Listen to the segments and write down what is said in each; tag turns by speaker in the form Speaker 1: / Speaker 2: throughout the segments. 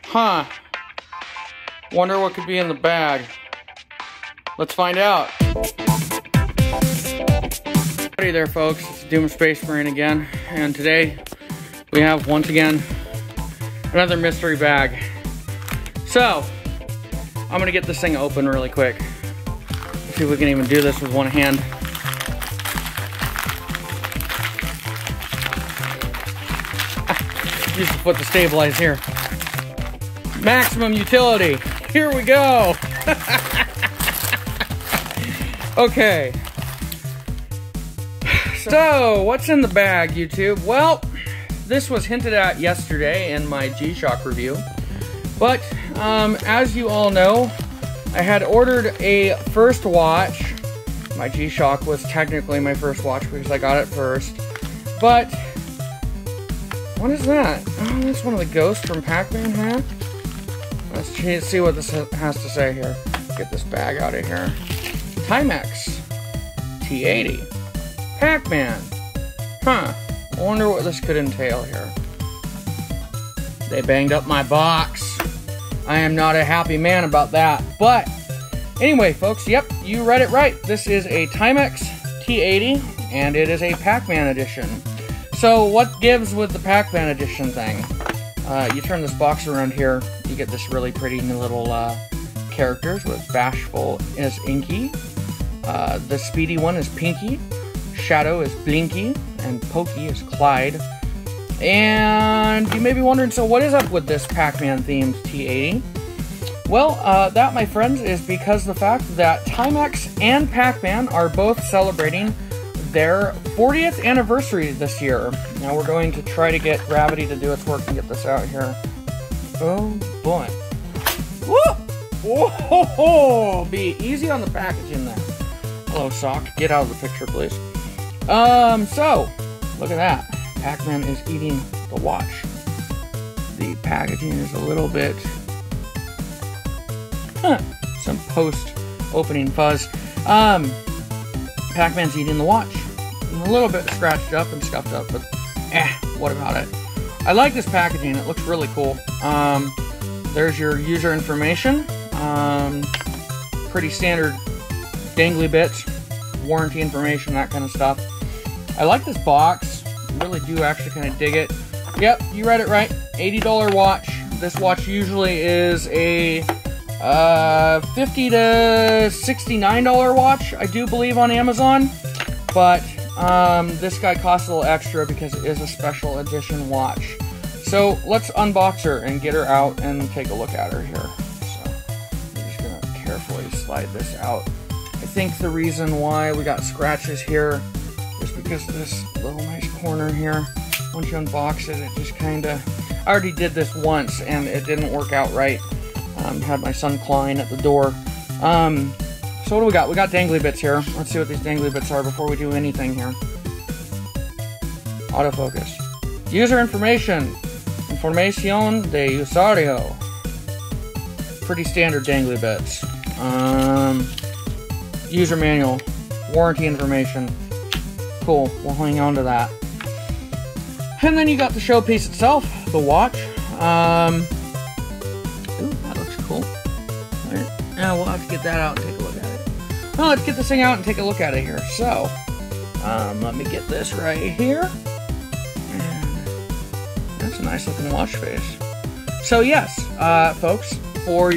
Speaker 1: Huh. Wonder what could be in the bag. Let's find out. Howdy there, folks. It's Doom Space Marine again, and today we have, once again, another mystery bag. So, I'm gonna get this thing open really quick. See if we can even do this with one hand. Use the foot to stabilize here. Maximum utility. Here we go. Okay. So, what's in the bag, YouTube? Well, this was hinted at yesterday in my G-Shock review. But, as you all know, I had ordered a first watch. My G-Shock was technically my first watch because I got it first. But, what is that? Oh, that's one of the ghosts from Pac-Man, huh? Let's see what this has to say here. Get this bag out of here. Timex. T80. Pac-Man. Huh. I wonder what this could entail here. They banged up my box. I am not a happy man about that. But, anyway, folks, yep, you read it right. This is a Timex T80, and it is a Pac-Man edition. So, what gives with the Pac-Man edition thing? You turn this box around here, you get this really pretty little characters with Bashful is Inky. The Speedy one is Pinky. Shadow is Blinky. And Pokey is Clyde. And you may be wondering, so what is up with this Pac-Man themed T80? Well, that, my friends, is because the fact that Timex and Pac-Man are both celebrating their 40th anniversary this year. Now we're going to try to get gravity to do its work and get this out here. Oh boy. Woo! Whoa! Be easy on the packaging there. Hello, Sock. Get out of the picture, please. So, look at that. Pac-Man is eating the watch. The packaging is a little bit... some post-opening fuzz. Pac-Man's eating the watch. A little bit scratched up and scuffed up, but what about it? I like this packaging. It looks really cool. There's your user information. Pretty standard dangly bits, warranty information, that kind of stuff. I like this box. I really do actually kind of dig it. Yep, you read it right. $80 watch. This watch usually is a $50 to $69 watch, I do believe, on Amazon. But this guy costs a little extra because it is a special edition watch. So let's unbox her and get her out and take a look at her here. So I'm just gonna carefully slide this out. I think the reason why we got scratches here is because of this little nice corner here. Once you unbox it, it just kinda... I already did this once and it didn't work out right. Had my son clawing at the door. So what do we got? We got dangly bits here. Let's see what these dangly bits are before we do anything here. Autofocus. User information. Información de usuario. Pretty standard dangly bits. User manual. Warranty information. Cool. We'll hang on to that. And then you got the showpiece itself. The watch. Ooh, that looks cool. Now we'll have to get that out and take a look at it. Well, let's get this thing out and take a look at it here. So, let me get this right here. And that's a nice looking watch face. So yes, folks, for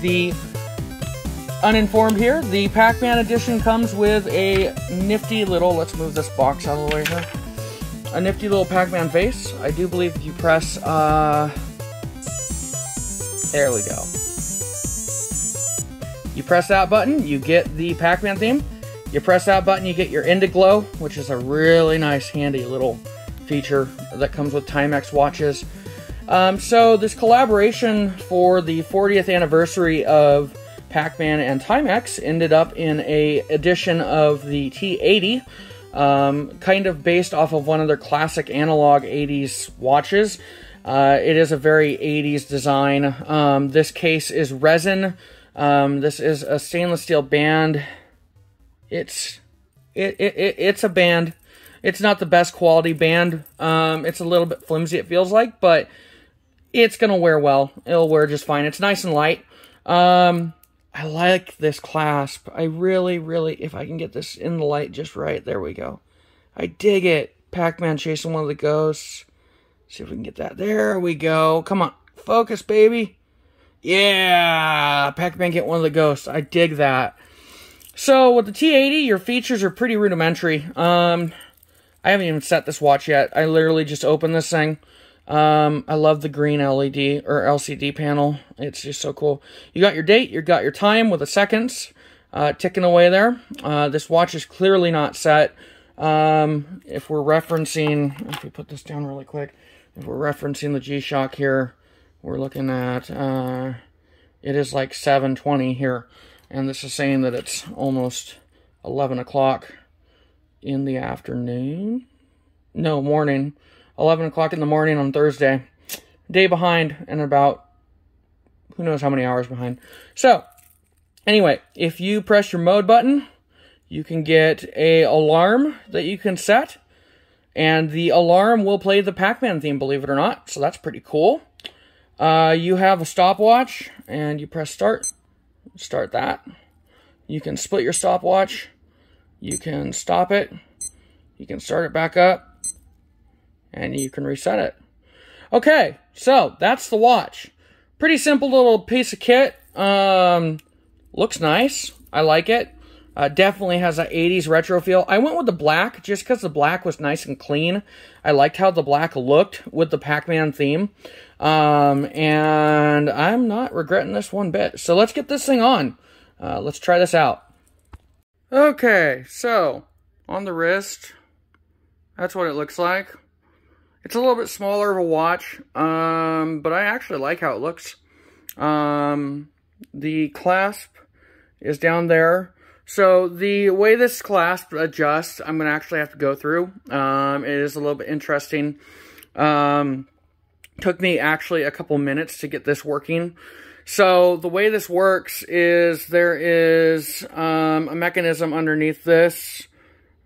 Speaker 1: the uninformed here, the Pac-Man edition comes with a nifty little, let's move this box out of the way here. A nifty little Pac-Man face. I do believe if you press, there we go. You press that button, you get the Pac-Man theme. You press that button, you get your Indiglow, which is a really nice, handy little feature that comes with Timex watches. So this collaboration for the 40th anniversary of Pac-Man and Timex ended up in a edition of the T80, kind of based off of one of their classic analog 80s watches. It is a very 80s design. This case is resin. This is a stainless steel band. It's a band. It's not the best quality band. It's a little bit flimsy, it feels like, but it's going to wear well. It'll wear just fine. It's nice and light. I like this clasp. I really, if I can get this in the light just right. There we go. I dig it. Pac-Man chasing one of the ghosts. See if we can get that. There we go. Come on. Focus, baby. Yeah. Pac-Man get one of the ghosts. I dig that. So, with the T80, your features are pretty rudimentary. I haven't even set this watch yet. I literally just opened this thing. I love the green LED or LCD panel. It's just so cool. You got your date, you got your time with the seconds ticking away there. This watch is clearly not set. If we're referencing, if we put this down really quick, if we're referencing the G-Shock here, we're looking at, it is like 7:20 here. And this is saying that it's almost 11 o'clock in the afternoon. No, morning. 11 o'clock in the morning on Thursday. Day behind and about who knows how many hours behind. So, anyway, if you press your mode button, you can get a alarm that you can set. And the alarm will play the Pac-Man theme, believe it or not. So that's pretty cool. You have a stopwatch and you press start. Start that. You can split your stopwatch. You can stop it. You can start it back up. And you can reset it. Okay, so that's the watch. Pretty simple little piece of kit. Looks nice. I like it. Definitely has an 80s retro feel. I went with the black just because the black was nice and clean. I liked how the black looked with the Pac-Man theme. And I'm not regretting this one bit. So let's get this thing on. Let's try this out. Okay, so on the wrist, that's what it looks like. It's a little bit smaller of a watch, but I actually like how it looks. The clasp is down there. So the way this clasp adjusts, I'm going to actually have to go through. It is a little bit interesting. Took me actually a couple minutes to get this working. So the way this works is there is a mechanism underneath this.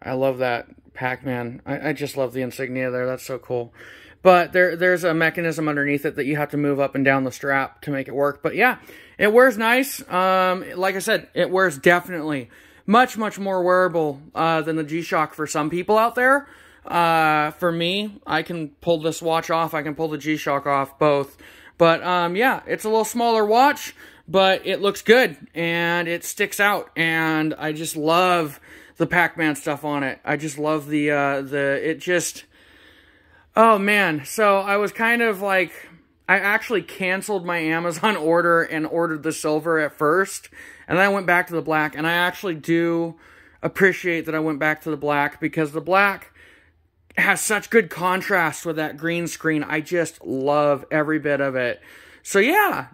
Speaker 1: I love that. Pac-Man. I just love the insignia there. That's so cool. But there's a mechanism underneath it that you have to move up and down the strap to make it work. But yeah, it wears nice. Like I said, it wears definitely much more wearable than the G-Shock for some people out there. For me, I can pull this watch off. I can pull the G-Shock off, both. But yeah, it's a little smaller watch, but it looks good and it sticks out. And I just love the Pac-Man stuff on it. I just love it just, oh man. So I was kind of like, I actually canceled my Amazon order and ordered the silver at first. And then I went back to the black. And I actually do appreciate that I went back to the black because the black has such good contrast with that green screen. I just love every bit of it. So yeah,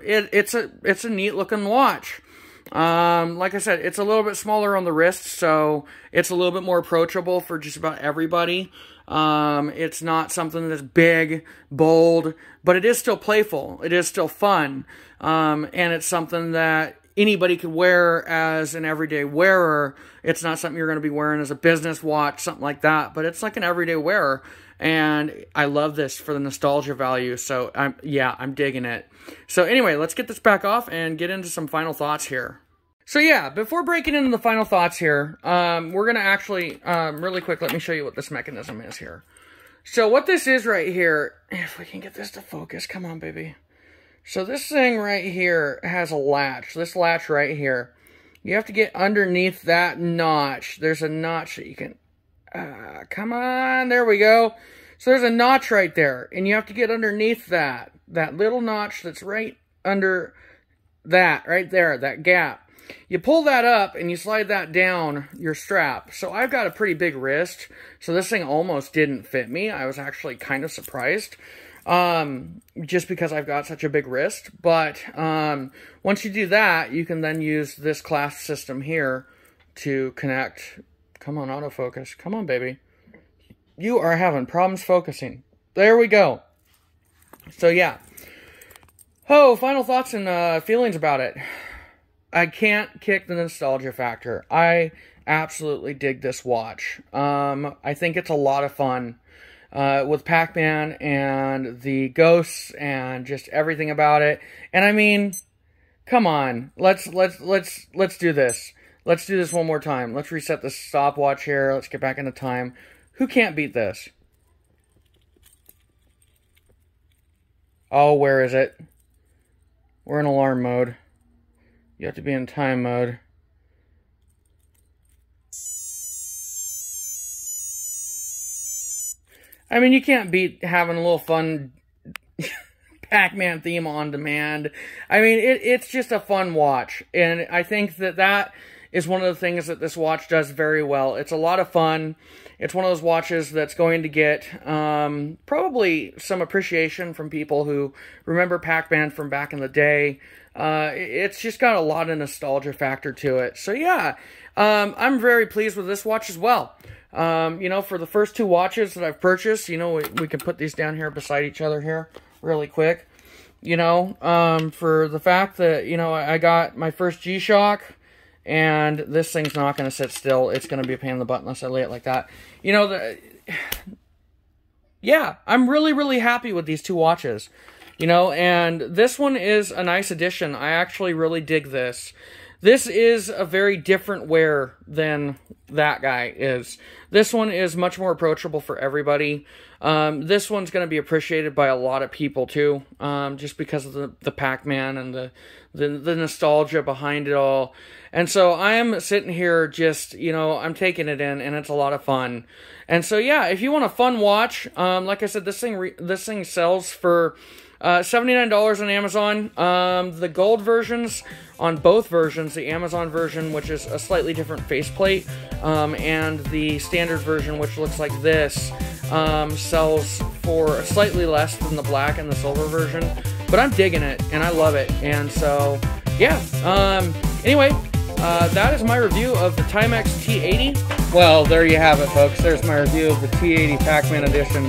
Speaker 1: it's a neat looking watch. Like I said, it's a little bit smaller on the wrist, so it's a little bit more approachable for just about everybody. It's not something that's big, bold, but it is still playful. It is still fun. And it's something that anybody could wear as an everyday wearer. It's not something you're going to be wearing as a business watch, something like that, but it's like an everyday wearer. And I love this for the nostalgia value. So I'm digging it. So anyway, let's get this back off and get into some final thoughts here. So yeah, before breaking into the final thoughts here, we're going to actually, really quick, let me show you what this mechanism is here. So what this is right here, if we can get this to focus, come on, baby. So this thing right here has a latch, this latch right here. You have to get underneath that notch. There's a notch that you can, come on, there we go. So there's a notch right there, and you have to get underneath that little notch that's right under that, right there, that gap. You pull that up, and you slide that down your strap. So I've got a pretty big wrist, so this thing almost didn't fit me. I was actually kind of surprised, just because I've got such a big wrist. But once you do that, you can then use this clasp system here to connect. Come on, autofocus. Come on, baby. You are having problems focusing. There we go. So, yeah. Oh, final thoughts and feelings about it. I can't kick the nostalgia factor. I absolutely dig this watch. I think it's a lot of fun. with Pac-Man and the ghosts and just everything about it. And I mean, come on, let's do this. Let's do this one more time. Let's reset the stopwatch here. Let's get back into time. Who can't beat this? Oh, where is it? We're in alarm mode. You have to be in time mode. I mean, you can't beat having a little fun Pac-Man theme on demand. I mean, it's just a fun watch. And I think that is one of the things that this watch does very well. It's a lot of fun. It's one of those watches that's going to get probably some appreciation from people who remember Pac-Man from back in the day. It's just got a lot of nostalgia factor to it. So yeah, I'm very pleased with this watch as well. You know, for the first two watches that I've purchased, you know, we can put these down here beside each other here really quick. You know, for the fact that, you know, I got my first G-Shock, and this thing's not going to sit still. It's going to be a pain in the butt unless I lay it like that. You know, yeah, I'm really, really happy with these two watches. You know, and this one is a nice addition. I actually really dig this. This is a very different wear than that guy is. This one is much more approachable for everybody. This one's going to be appreciated by a lot of people too, just because of the Pac-Man and the nostalgia behind it all. And so I am sitting here just, you know, I'm taking it in, and it's a lot of fun. And so yeah, if you want a fun watch, like I said, this thing sells for $79 on Amazon. The gold versions on both versions, the Amazon version, which is a slightly different faceplate, and the standard version, which looks like this, sells for slightly less than the black and the silver version. But I'm digging it, and I love it. And so, yeah. Anyway, that is my review of the Timex T80. Well, there you have it, folks. There's my review of the T80 Pac-Man edition.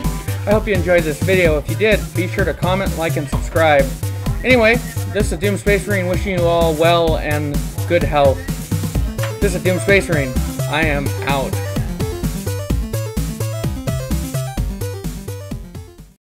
Speaker 1: I hope you enjoyed this video. If you did, be sure to comment, like, and subscribe. Anyway, this is Doom Space Marine wishing you all well and good health. This is Doom Space Marine. I am out.